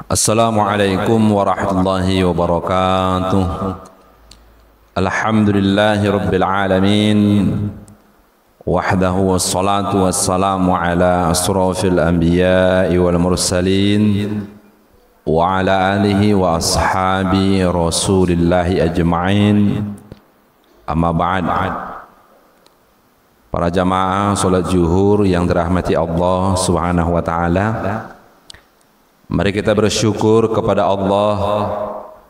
Assalamualaikum warahmatullahi wabarakatuh. Alhamdulillahi rabbil alamin. Wahdahu wassalatu wassalamu ala asrafil anbiya'i wal mursalin wa ala alihi wa ashabi rasulillahi ajma'in. Amma ba'd. Para jamaah salat zuhur yang dirahmati Allah Subhanahu wa taala, mari kita bersyukur kepada Allah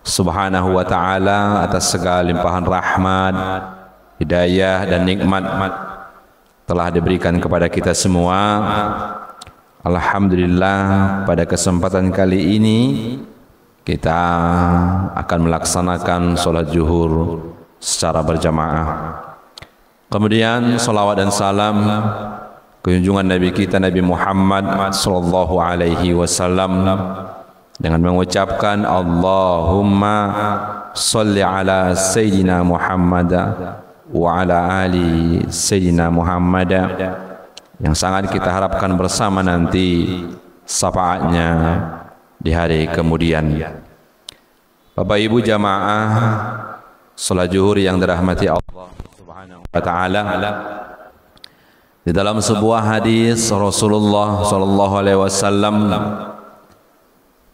Subhanahu wa taala atas segala limpahan rahmat, hidayah dan nikmat telah diberikan kepada kita semua. Alhamdulillah, pada kesempatan kali ini kita akan melaksanakan salat zuhur secara berjamaah. Kemudian salawat dan salam kunjungan Nabi kita Nabi Muhammad sallallahu alaihi wasallam dengan mengucapkan Allahumma sholli ala sayyidina Muhammad wa ala ali sayyidina Muhammad, yang sangat kita harapkan bersama nanti syafaatnya di hari kemudian. Bapak Ibu jamaah salat zuhur yang dirahmati Allah Subhanahu wa taala, di dalam sebuah hadis Rasulullah sallallahu alaihi wasallam,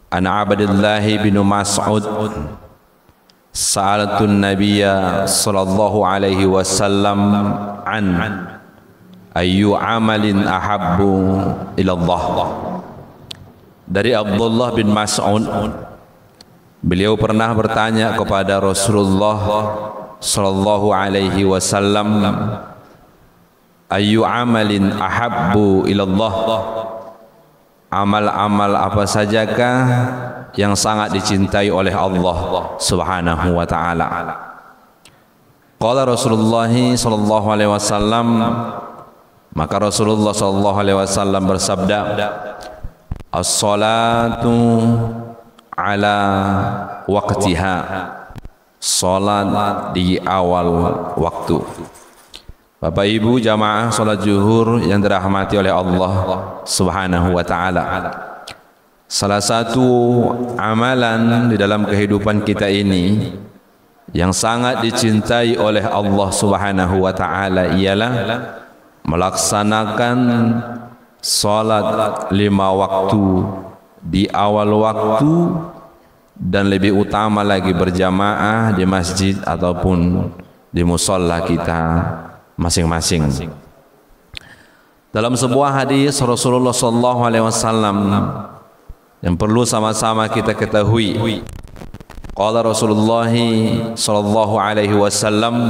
an Abdullah bin Mas'ud sa'altun nabiyya sallallahu alaihi wasallam an ayyu amalin ahabbu ila Allah. Dari Abdullah bin Mas'ud, beliau pernah bertanya kepada Rasulullah sallallahu alaihi wasallam, ayyu amalin ahabbu ilallah, amal-amal apa sajakah yang sangat dicintai oleh Allah Subhanahu wa taala. Qala Rasulullah sallallahu alaihi wasallam, maka Rasulullah sallallahu alaihi wasallam bersabda, as-salatu ala waqtiha, salat di awal waktu. Bapak Ibu jamaah salat zuhur yang dirahmati oleh Allah Subhanahu wa taala, salah satu amalan di dalam kehidupan kita ini yang sangat dicintai oleh Allah Subhanahu wa taala ialah melaksanakan salat 5 waktu di awal waktu, dan lebih utama lagi berjamaah di masjid ataupun di musalla kita masing-masing. Dalam sebuah hadis Rasulullah sallallahu alaihi wasallam yang perlu sama-sama kita ketahui, qala Rasulullah sallallahu alaihi wasallam,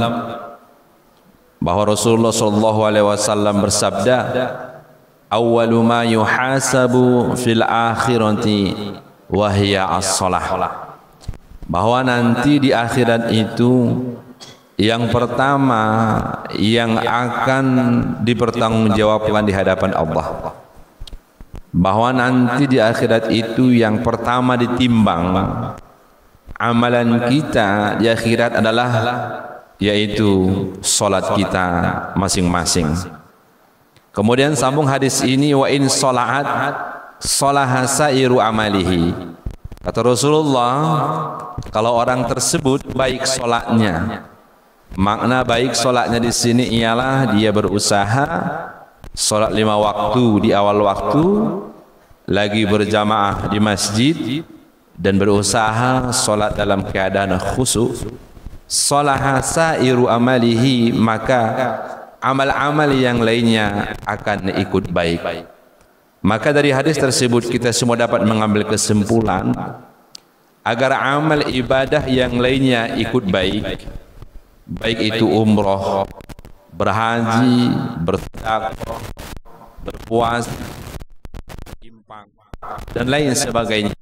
bahwa Rasulullah sallallahu alaihi wasallam bersabda, awwalu ma yuhasabu fil akhirati wa hiya as-shalah, bahwa nanti di akhirat itu yang pertama yang akan dipertanggungjawabkan di hadapan Allah, bahwa nanti di akhirat itu yang pertama ditimbang amalan kita di akhirat adalah yaitu salat kita masing-masing. Kemudian sambung hadis ini, wa in sholaat sholaha sairu amalihi. Kata Rasulullah, kalau orang tersebut baik sholatnya, makna baik sholatnya di sini ialah dia berusaha sholat 5 waktu di awal waktu, lagi berjamaah di masjid, dan berusaha sholat dalam keadaan khusyuk. Sholaha sairu amalihi, maka amal-amal yang lainnya akan ikut baik. Maka dari hadis tersebut kita semua dapat mengambil kesimpulan agar amal ibadah yang lainnya ikut baik, baik itu umroh, berhaji, bersedekah, berpuasa, infak, dan lain sebagainya.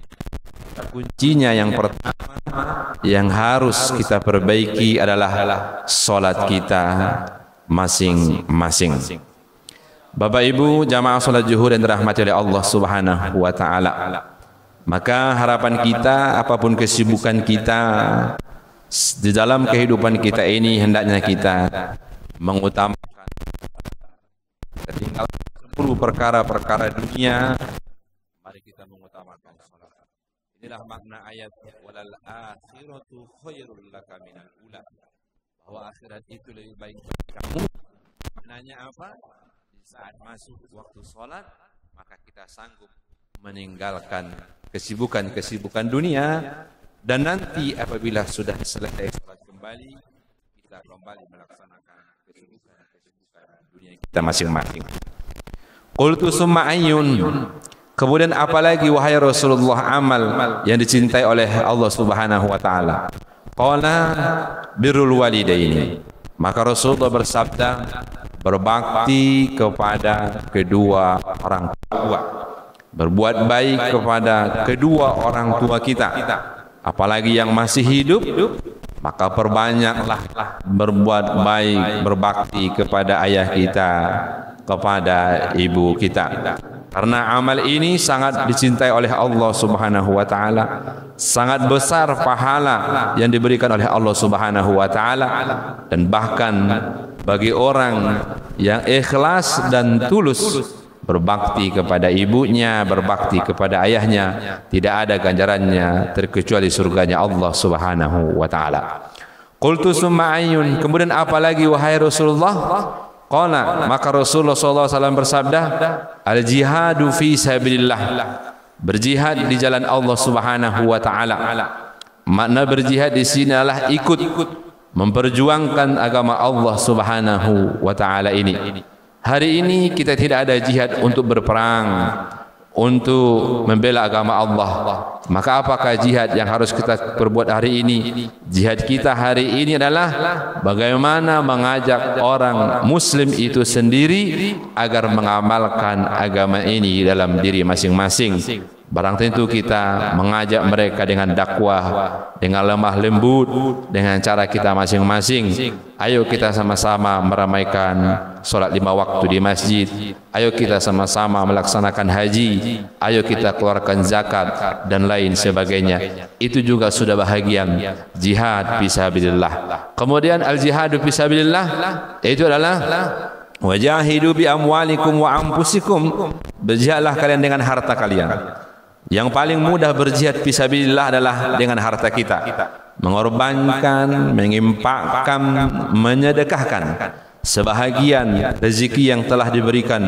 Kuncinya yang pertama yang harus kita perbaiki adalah salat kita masing-masing. Bapak Ibu jamaah salat zuhur yang dirahmati oleh Allah Subhanahu wa taala, maka harapan kita apapun kesibukan kita di dalam kehidupan kita ini, hendaknya kita mengutamakan tinggal 10 perkara-perkara dunia, mari kita mengutamakan salat. Karena ayat walal akhiratu khairul laka minal ula, bahwa akhirat itu lebih baik bagi kamu. Maknanya apa? Di saat masuk waktu sholat, maka kita sanggup meninggalkan kesibukan-kesibukan dunia, dan nanti apabila sudah selesai sholat kembali, kita kembali melaksanakan kesibukan-kesibukan dunia kita masing-masing. Qultu summa ayyun, kemudian apalagi wahai Rasulullah amal yang dicintai oleh Allah Subhanahu wa taala? Qala birrul walidaini, maka Rasulullah bersabda, berbakti kepada kedua orang tua, berbuat baik kepada kedua orang tua kita. Apalagi yang masih hidup, maka perbanyaklah berbuat baik, berbakti kepada ayah kita, kepada ibu kita. Karena amal ini sangat dicintai oleh Allah Subhanahu wa taala, sangat besar pahala yang diberikan oleh Allah Subhanahu wa taala, dan bahkan bagi orang yang ikhlas dan tulus berbakti kepada ibunya, berbakti kepada ayahnya, tidak ada ganjarannya terkecuali surganya Allah Subhanahu wa taala. Qultu summa ayyun, kemudian apalagi wahai Rasulullah? Qala, maka Rasulullah SAW bersabda, al-jihadu fi sabilillah, berjihad di jalan Allah Subhanahu wa taala. Makna berjihad di sini adalah ikut memperjuangkan agama Allah Subhanahu wa taala ini. Hari ini kita tidak ada jihad untuk berperang, untuk membela agama Allah. Maka apakah jihad yang harus kita perbuat hari ini? Jihad kita hari ini adalah bagaimana mengajak orang muslim itu sendiri agar mengamalkan agama ini dalam diri masing-masing. Barang tentu kita mengajak mereka dengan dakwah, dengan lemah lembut, dengan cara kita masing-masing. Ayo kita sama-sama meramaikan solat 5 waktu di masjid. Ayo kita sama-sama melaksanakan haji. Ayo kita keluarkan zakat dan lain sebagainya. Itu juga sudah bahagian jihad fisabilillah. Kemudian al-jihadu fisabilillah itu adalah wajahidu bi amwalikum wa anfusikum, berjihadlah kalian dengan harta kalian. Yang paling mudah berjihad fisabilillah adalah dengan harta kita, mengorbankan, menginfakkan, menyedekahkan sebahagian rezeki yang telah diberikan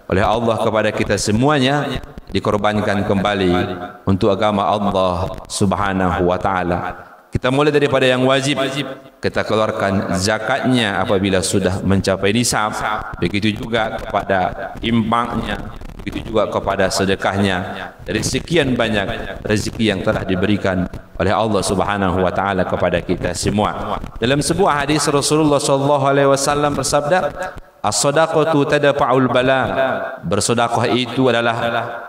oleh Allah kepada kita semuanya, dikorbankan kembali untuk agama Allah Subhanahu wa taala. Kita mulai daripada yang wajib, kita keluarkan zakatnya apabila sudah mencapai nisab. Begitu juga kepada infaknya, begitu juga kepada sedekahnya. Dari sekian banyak rezeki yang telah diberikan oleh Allah Subhanahu wa taala kepada kita semua. Dalam sebuah hadis Rasulullah sallallahu alaihi wasallam bersabda, as-shadaqatu tadfa'ul bala, bersedekah itu adalah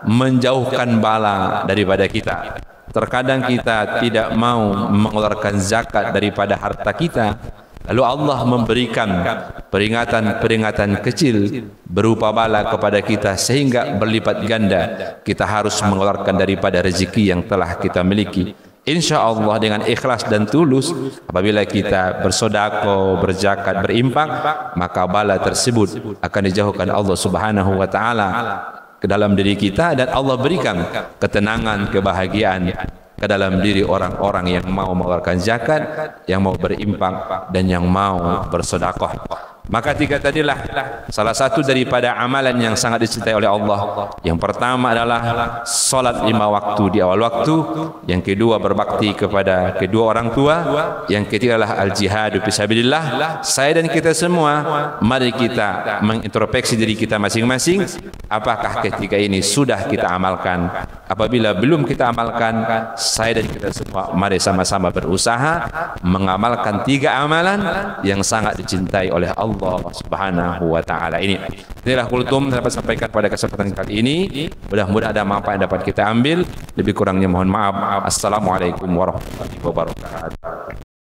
menjauhkan bala daripada kita. Terkadang kita tidak mau mengeluarkan zakat daripada harta kita, lalu Allah memberikan peringatan-peringatan kecil berupa bala kepada kita sehingga berlipat ganda kita harus mengeluarkan daripada rezeki yang telah kita miliki. Insya Allah dengan ikhlas dan tulus, apabila kita bersedekah, berzakat, berinfak, maka bala tersebut akan dijauhkan Allah Subhanahu wa taala ke dalam diri kita, dan Allah berikan ketenangan, kebahagiaan ke dalam diri orang-orang yang mau mengeluarkan zakat, yang mau berinfak, dan yang mau bersedekah. Maka tiga tadilah salah satu daripada amalan yang sangat dicintai oleh Allah. Yang pertama adalah salat 5 waktu di awal waktu. Yang kedua berbakti kepada kedua orang tua. Yang ketiga adalah al-jihadu fisabilillah. Saya dan kita semua, mari kita mengintrospeksi diri kita masing-masing. Apakah ketiga ini sudah kita amalkan? Apabila belum kita amalkan, saya dan kita semua mari sama-sama berusaha mengamalkan 3 amalan yang sangat dicintai oleh Allah Subhanahu wa taala ini. Inilah kultum dapat sampaikan pada kesempatan kali ini. Mudah-mudahan ada manfaat yang dapat kita ambil. Lebih kurangnya mohon maaf. Assalamualaikum warahmatullahi wabarakatuh.